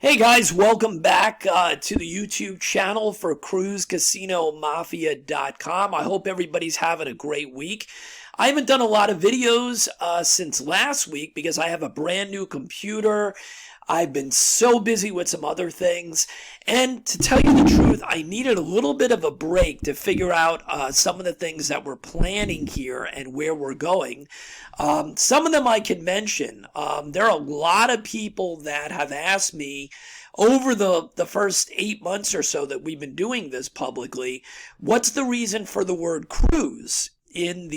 Hey guys, welcome back to the YouTube channel for CruiseCasinoMafia.com. I hope everybody's having a great week. I haven't done a lot of videos since last week because I have a brand new computer. I've been so busy with some other things. And to tell you the truth, I needed a little bit of a break to figure out some of the things that we're planning here and where we're going. Some of them I can mention. There are a lot of people that have asked me over the first 8 months or so that we've been doing this publicly, what's the reason for the word cruise in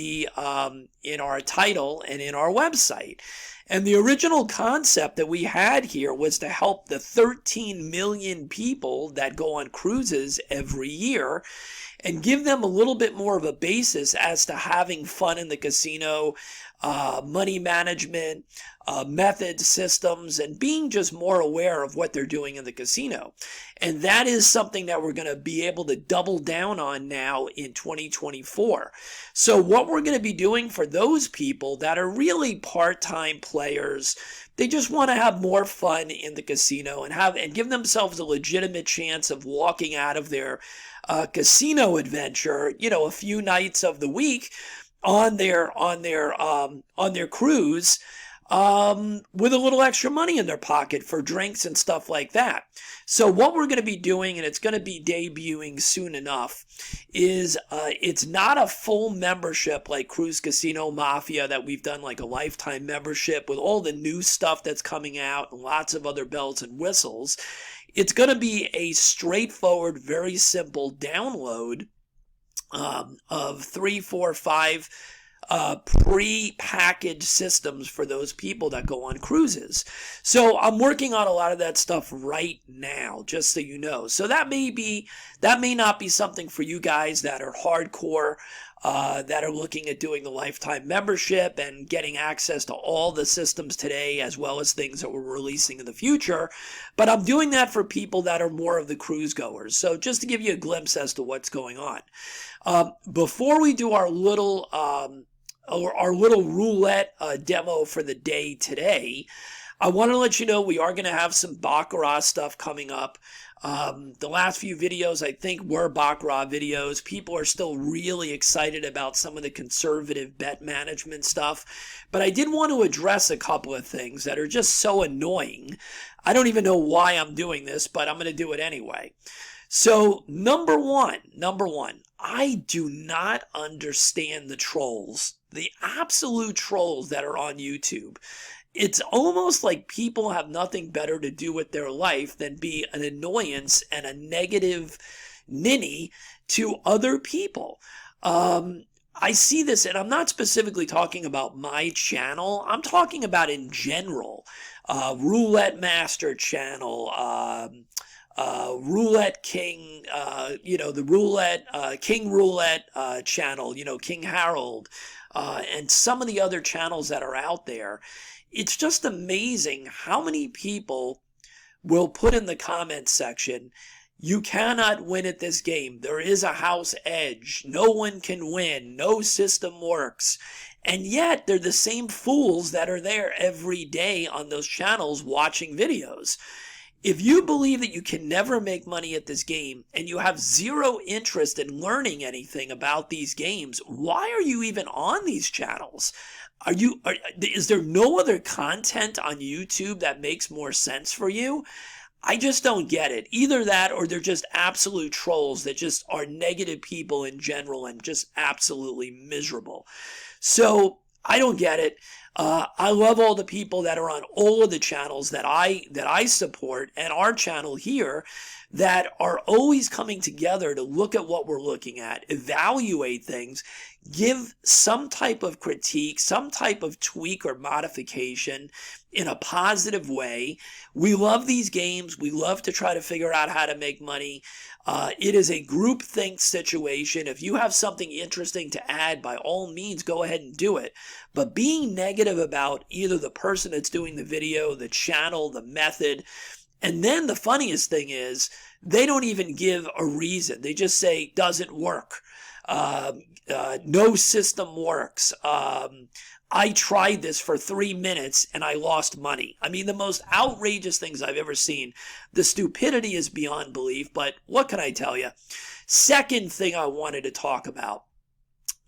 our title and in our website? And the original concept that we had here was to help the 13 million people that go on cruises every year and give them a little bit more of a basis as to having fun in the casino, money management, methods, systems, and being just more aware of what they're doing in the casino. And that is something that we're going to be able to double down on now in 2024. So what we're going to be doing for those people that are really part-time players, they just want to have more fun in the casino and give themselves a legitimate chance of walking out of their casino adventure, a few nights of the week on their cruise with a little extra money in their pocket for drinks and stuff like that. So what we're going to be doing, and it's going to be debuting soon enough, is it's not a full membership like Cruise Casino Mafia that we've done, like a lifetime membership with all the new stuff that's coming out and lots of other bells and whistles. It's going to be a straightforward, very simple download of 3, 4, 5 pre-packaged systems for those people that go on cruises. So I'm working on a lot of that stuff right now, just so you know. So that may not be something for you guys that are hardcore, that are looking at doing the lifetime membership and getting access to all the systems today, as well as things that we're releasing in the future. But I'm doing that for people that are more of the cruise goers. So just to give you a glimpse as to what's going on. Before we do our little roulette demo for the day today, I want to let you know we are going to have some Baccarat stuff coming up. The last few videos, I think, were Baccarat videos. People are still really excited about some of the conservative bet management stuff. But I did want to address a couple of things that are just so annoying. I don't even know why I'm doing this, but I'm going to do it anyway. So, number one, I do not understand the trolls, the absolute trolls that are on YouTube. It's almost like people have nothing better to do with their life than be an annoyance and a negative ninny to other people. I see this, and I'm not specifically talking about my channel. I'm talking about in general. Roulette Master channel, Roulette King, the Roulette, King Roulette channel, King Harold, and some of the other channels that are out there. It's just amazing how many people will put in the comments section, you cannot win at this game. There is a house edge. No one can win. No system works. And yet, they're the same fools that are there every day on those channels watching videos. If you believe that you can never make money at this game and you have zero interest in learning anything about these games, why are you even on these channels? Is there no other content on YouTube that makes more sense for you? I just don't get it. Either that or they're just absolute trolls that just are negative people in general and just absolutely miserable. So I don't get it. I love all the people that are on all of the channels that I support, and our channel here, that are always coming together to look at what we're looking at, evaluate things, give some type of critique, some type of tweak or modification in a positive way. We love these games. We love to try to figure out how to make money. It is a groupthink situation. If you have something interesting to add, by all means, go ahead and do it. But being negative about either the person that's doing the video, the channel, the method, and then the funniest thing is they don't even give a reason. They just say, doesn't work. No system works. I tried this for 3 minutes and I lost money. I mean, the most outrageous things I've ever seen. The stupidity is beyond belief, but what can I tell you? Second thing I wanted to talk about.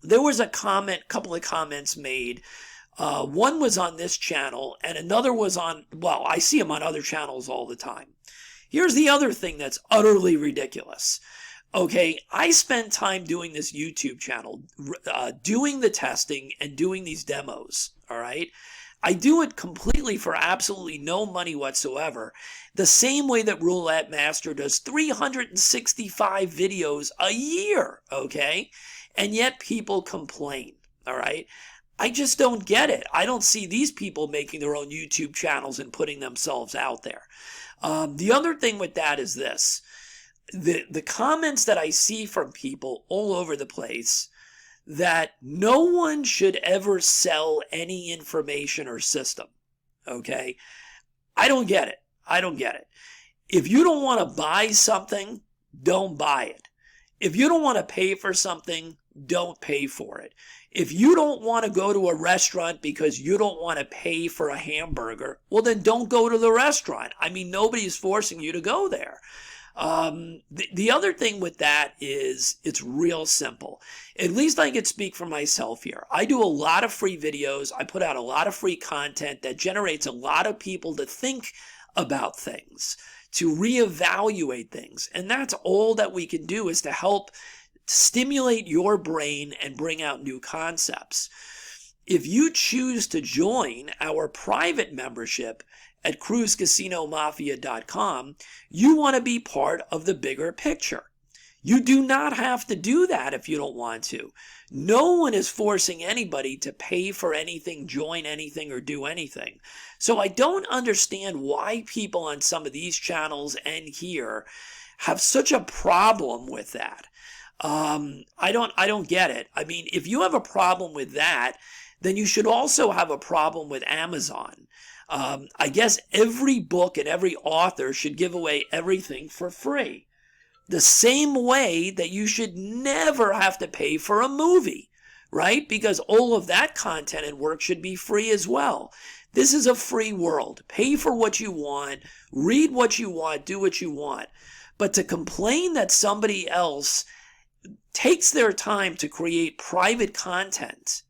There was a couple of comments made. One was on this channel and another was on, well, I see them on other channels all the time. Here's the other thing that's utterly ridiculous. Okay, I spent time doing this YouTube channel, doing the testing and doing these demos, all right? I do it completely for absolutely no money whatsoever. The same way that Roulette Master does 365 videos a year, okay? And yet people complain, all right? I just don't get it. I don't see these people making their own YouTube channels and putting themselves out there. The other thing with that is this. The comments that I see from people all over the place that no one should ever sell any information or system, okay? I don't get it. I don't get it. If you don't want to buy something, don't buy it. If you don't want to pay for something, don't pay for it. If you don't want to go to a restaurant because you don't want to pay for a hamburger, well, then don't go to the restaurant. I mean, nobody's forcing you to go there. The other thing with that is it's real simple. At least I can speak for myself here. I do a lot of free videos. I put out a lot of free content that generates a lot of people to think about things, to reevaluate things. And that's all that we can do is to help stimulate your brain and bring out new concepts. If you choose to join our private membership at cruisecasinomafia.com, you want to be part of the bigger picture. You do not have to do that if you don't want to. No one is forcing anybody to pay for anything, join anything, or do anything. So I don't understand why people on some of these channels and here have such a problem with that. I don't get it. I mean, if you have a problem with that, then you should also have a problem with Amazon. I guess every book and every author should give away everything for free. The same way that you should never have to pay for a movie, right? Because all of that content and work should be free as well. This is a free world. Pay for what you want, read what you want, do what you want. But to complain that somebody else takes their time to create private content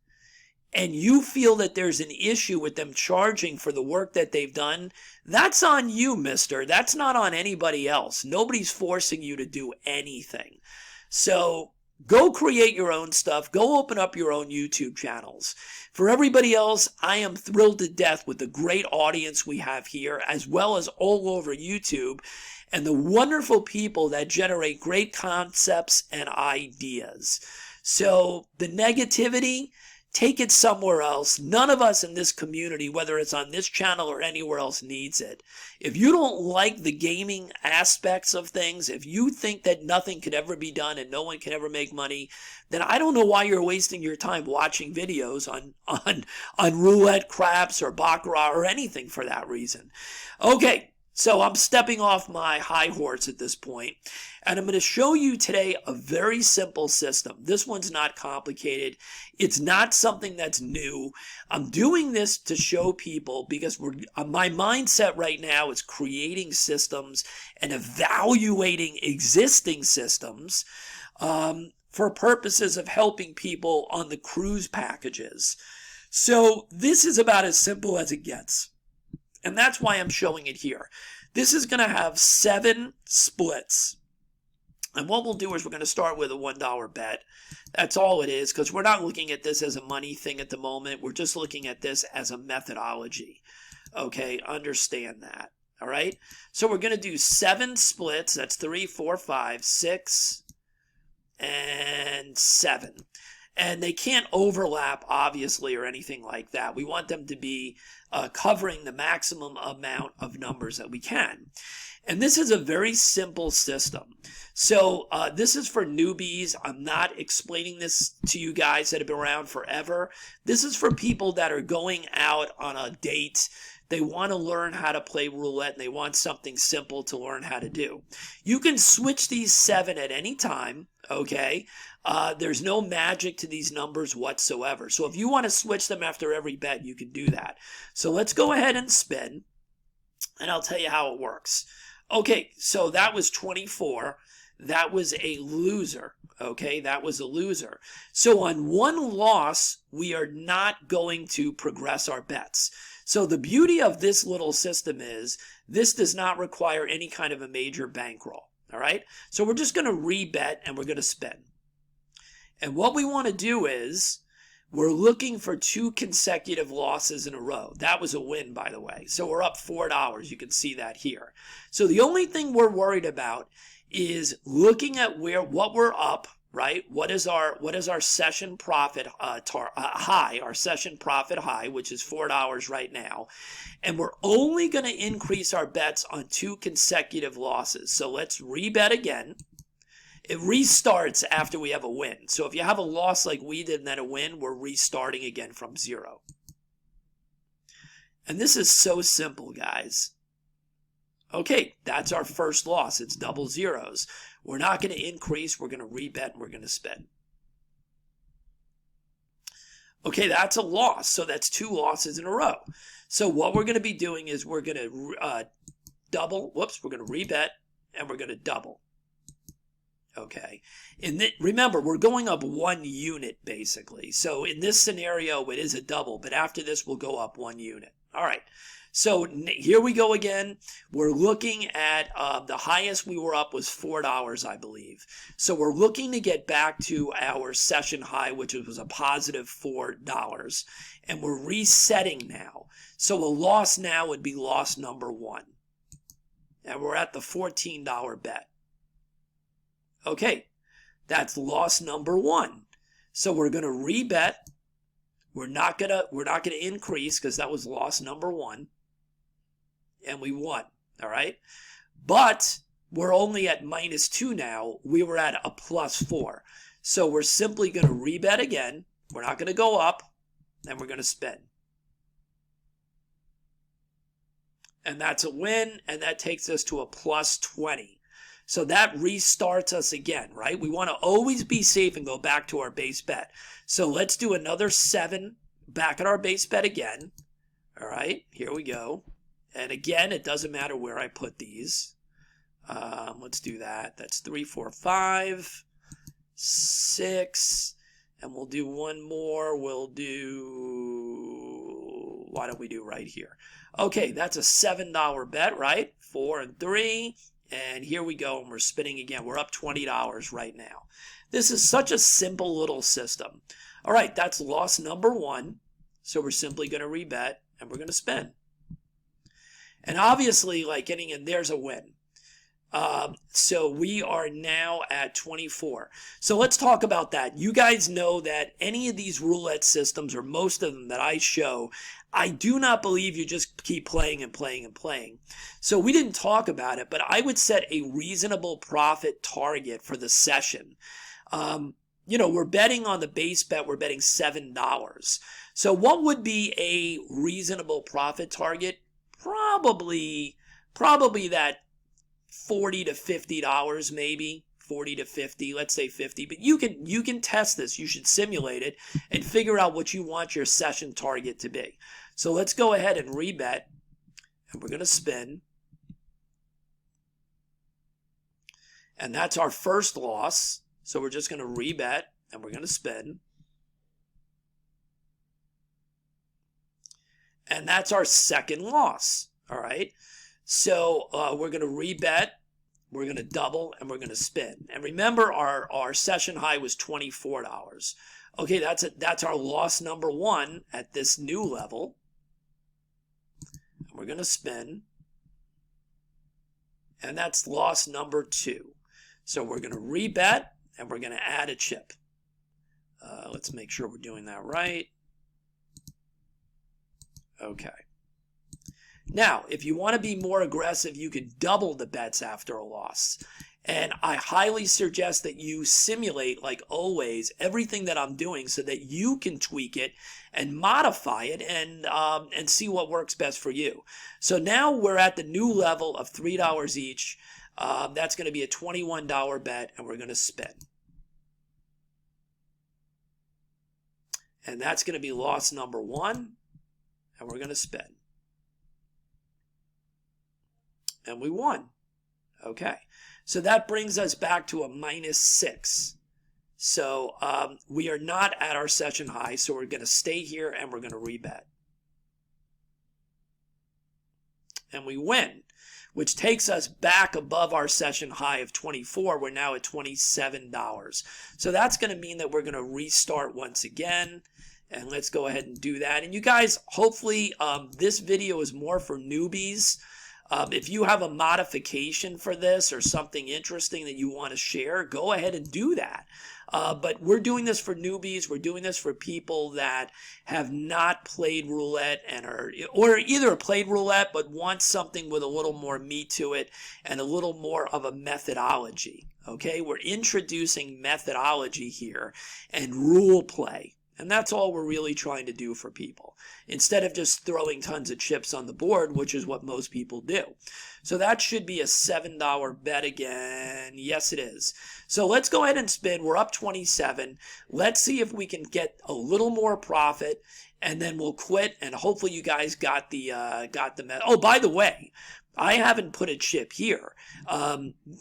and you feel that there's an issue with them charging for the work that they've done, that's on you, mister. That's not on anybody else. Nobody's forcing you to do anything. So go create your own stuff. Go open up your own YouTube channels. For everybody else, I am thrilled to death with the great audience we have here, as well as all over YouTube, and the wonderful people that generate great concepts and ideas. So the negativity, take it somewhere else. None of us in this community, whether it's on this channel or anywhere else, needs it. If you don't like the gaming aspects of things, if you think that nothing could ever be done and no one can ever make money, then I don't know why you're wasting your time watching videos on roulette, craps, or baccarat, or anything for that reason. Okay. So I'm stepping off my high horse at this point, and I'm going to show you today a very simple system. This one's not complicated. It's not something that's new. I'm doing this to show people because my mindset right now is creating systems and evaluating existing systems for purposes of helping people on the cruise packages. So this is about as simple as it gets. And that's why I'm showing it here. This is going to have 7 splits. And what we'll do is we're going to start with a $1 bet. That's all it is, because we're not looking at this as a money thing at the moment. We're just looking at this as a methodology. Okay, understand that. All right? So we're going to do 7 splits. That's 3, 4, 5, 6, and 7. And they can't overlap, obviously, or anything like that. We want them to be covering the maximum amount of numbers that we can. And this is a very simple system. So this is for newbies. I'm not explaining this to you guys that have been around forever. This is for people that are going out on a date They want to learn how to play roulette, and they want something simple to learn how to do. You can switch these 7 at any time, okay? There's no magic to these numbers whatsoever. So if you want to switch them after every bet, you can do that. So let's go ahead and spin, and I'll tell you how it works. Okay, so that was 24. That was a loser. Okay, that was a loser. So on one loss, we are not going to progress our bets. So the beauty of this little system is this does not require any kind of a major bankroll. All right, so we're just going to rebet and we're going to spin. And what we want to do is we're looking for 2 consecutive losses in a row. That was a win, by the way. So we're up $4. You can see that here. So the only thing we're worried about is looking at what we're up, right? What is our session profit high, our session profit high, which is $4 right now. And we're only going to increase our bets on 2 consecutive losses. So let's rebet again. It restarts after we have a win. So if you have a loss like we did and then a win, we're restarting again from 0. And this is so simple, guys. Okay, that's our first loss. It's double zeros. We're not going to increase. We're going to rebet and we're going to spin. Okay, that's a loss. So that's 2 losses in a row. So what we're going to be doing is we're going to double. Whoops, we're going to rebet and we're going to double. Okay, remember, we're going up 1 unit basically. So in this scenario, it is a double, but after this, we'll go up 1 unit. All right, so here we go again. We're looking at the highest we were up was $4, I believe. So we're looking to get back to our session high, which was a positive $4. And we're resetting now. So a loss now would be loss number 1. And we're at the $14 bet. Okay, that's loss number 1. So we're going to rebet. We're not gonna increase because that was loss number 1, and we won. All right, but we're only at -2 now. We were at a +4, so we're simply going to rebet again. We're not going to go up, and we're going to spin, and that's a win, and that takes us to a +20. So that restarts us again, right? We want to always be safe and go back to our base bet. So let's do another 7 back at our base bet again. All right, here we go. And again, it doesn't matter where I put these. Let's do that. That's 3, 4, 5, 6. And we'll do one more. We'll do, why don't we do right here? Okay, that's a $7 bet, right? 4 and 3. And here we go, and we're spinning again. We're up $20 right now. This is such a simple little system. All right, that's loss number 1. So we're simply going to rebet, and we're going to spin. And obviously, like getting in, there's a win. So we are now at 24. So let's talk about that. You guys know that any of these roulette systems, or most of them that I show, I do not believe you just keep playing and playing and playing. So we didn't talk about it, but I would set a reasonable profit target for the session. You know, we're betting on the base bet, we're betting $7. So what would be a reasonable profit target? Probably that $40 to $50 maybe. 40 to 50, let's say 50, but you can test this. You should simulate it and figure out what you want your session target to be. So let's go ahead and rebet, and we're going to spin. And that's our first loss. So we're just going to rebet, and we're going to spin. And that's our second loss. All right. So we're going to rebet. We're going to double, and we're going to spin. And remember, our session high was $24. Okay, that's our loss number 1 at this new level. And we're going to spin. And that's loss number 2. So we're going to rebet, and we're going to add a chip. Let's make sure we're doing that right. Okay. Now, if you want to be more aggressive, you can double the bets after a loss. And I highly suggest that you simulate, like always, everything that I'm doing so that you can tweak it and modify it and see what works best for you. So now we're at the new level of $3 each. That's going to be a $21 bet, and we're going to spin. And that's going to be loss number 1, and we're going to spin. And we won. Okay, so that brings us back to a -6. So we are not at our session high, so we're going to stay here and we're going to rebet. And we win, which takes us back above our session high of 24. We're now at $27. So that's going to mean that we're going to restart once again. And let's go ahead and do that. And you guys, hopefully this video is more for newbies. If you have a modification for this or something interesting that you want to share, go ahead and do that. But we're doing this for newbies. We're doing this for people that have not played roulette and or either played roulette but want something with a little more meat to it and a little more of a methodology. Okay, we're introducing methodology here and rule play. And that's all we're really trying to do for people, instead of just throwing tons of chips on the board, which is what most people do. So that should be a $7 bet again. Yes, it is. So let's go ahead and spin. We're up 27. Let's see if we can get a little more profit, and then we'll quit. And hopefully you guys got the oh, by the way, I haven't put a chip here.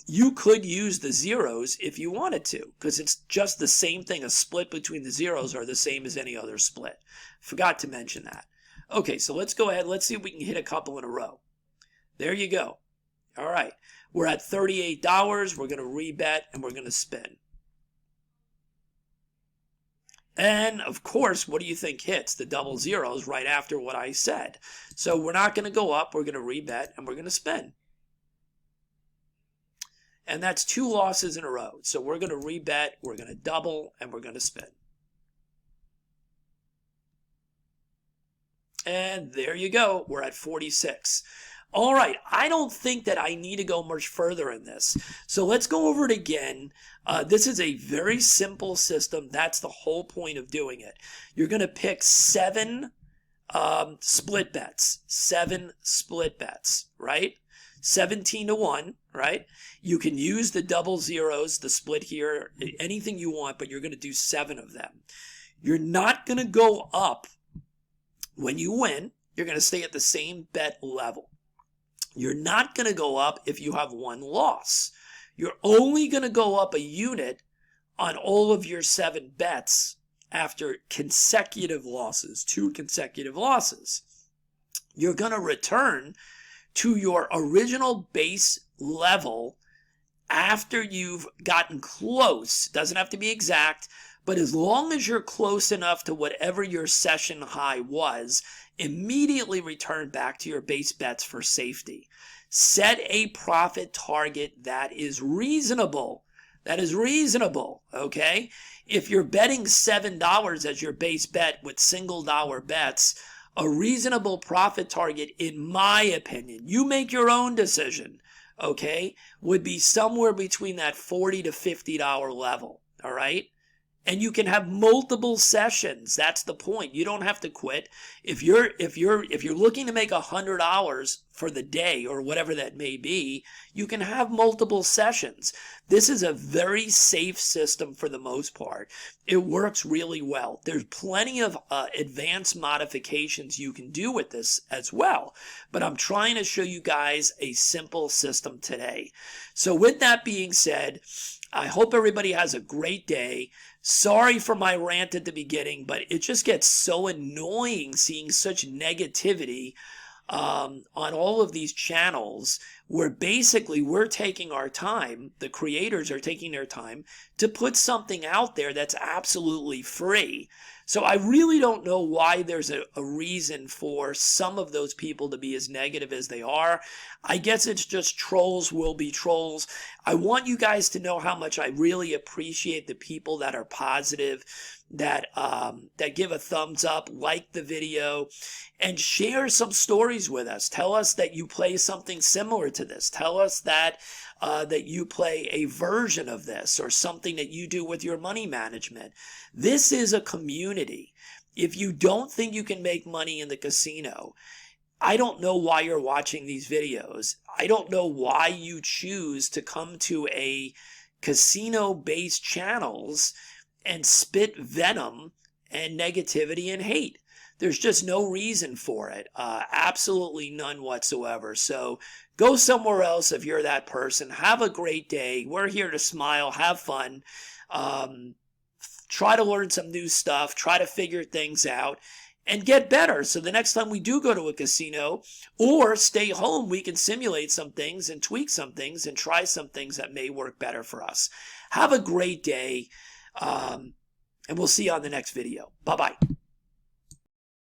You could use the zeros if you wanted to, because it's just the same thing. A split between the zeros are the same as any other split. Forgot to mention that. Okay, so let's go ahead. Let's see if we can hit a couple in a row. There you go. All right, we're at $38. We're going to rebet and we're going to spin. And of course, what do you think hits? The double zeros right after what I said. So we're not going to go up. We're going to rebet and we're going to spin. And that's 2 losses in a row. So we're going to rebet, we're going to double, and we're going to spin. And there you go. We're at 46. All right, I don't think that I need to go much further in this. So let's go over it again. This is a very simple system. That's the whole point of doing it. You're going to pick 7 split bets. 7 split bets, right? 17 to 1, right? You can use the double zeros, the split here, anything you want, but you're going to do 7 of them. You're not going to go up when you win. You're going to stay at the same bet level. You're not going to go up if you have 1 loss. You're only going to go up a unit on all of your 7 bets after consecutive losses, 2 consecutive losses. You're going to return to your original base level after you've gotten close. Doesn't have to be exact, but as long as you're close enough to whatever your session high was, immediately return back to your base bets for safety. Set a profit target that is reasonable. That is reasonable, okay? If you're betting $7 as your base bet with single dollar bets, a reasonable profit target, in my opinion, you make your own decision, okay, would be somewhere between that $40 to $50 level, all right? And you can have multiple sessions. That's the point. You don't have to quit. If you're looking to make $100 for the day or whatever that may be, you can have multiple sessions. This is a very safe system for the most part. It works really well. There's plenty of advanced modifications you can do with this as well. But I'm trying to show you guys a simple system today. So with that being said, I hope everybody has a great day. Sorry for my rant at the beginning, but it just gets so annoying seeing such negativity on all of these channels where basically we're taking our time, the creators are taking their time to put something out there that's absolutely free. So I really don't know why there's a reason for some of those people to be as negative as they are. I guess it's just trolls will be trolls. I want you guys to know how much I really appreciate the people that are positive, that give a thumbs up, like the video, and share some stories with us. Tell us that you play something similar to into this. Tell us that that you play a version of this or something that you do with your money management. This is a community. If you don't think you can make money in the casino, I don't know why you're watching these videos. I don't know why you choose to come to a casino-based channels and spit venom and negativity and hate. There's just no reason for it. Absolutely none whatsoever. So go somewhere else if you're that person. Have a great day. We're here to smile, have fun, try to learn some new stuff, try to figure things out, and get better. So the next time we do go to a casino or stay home, we can simulate some things and tweak some things and try some things that may work better for us. Have a great day, and we'll see you on the next video. Bye-bye.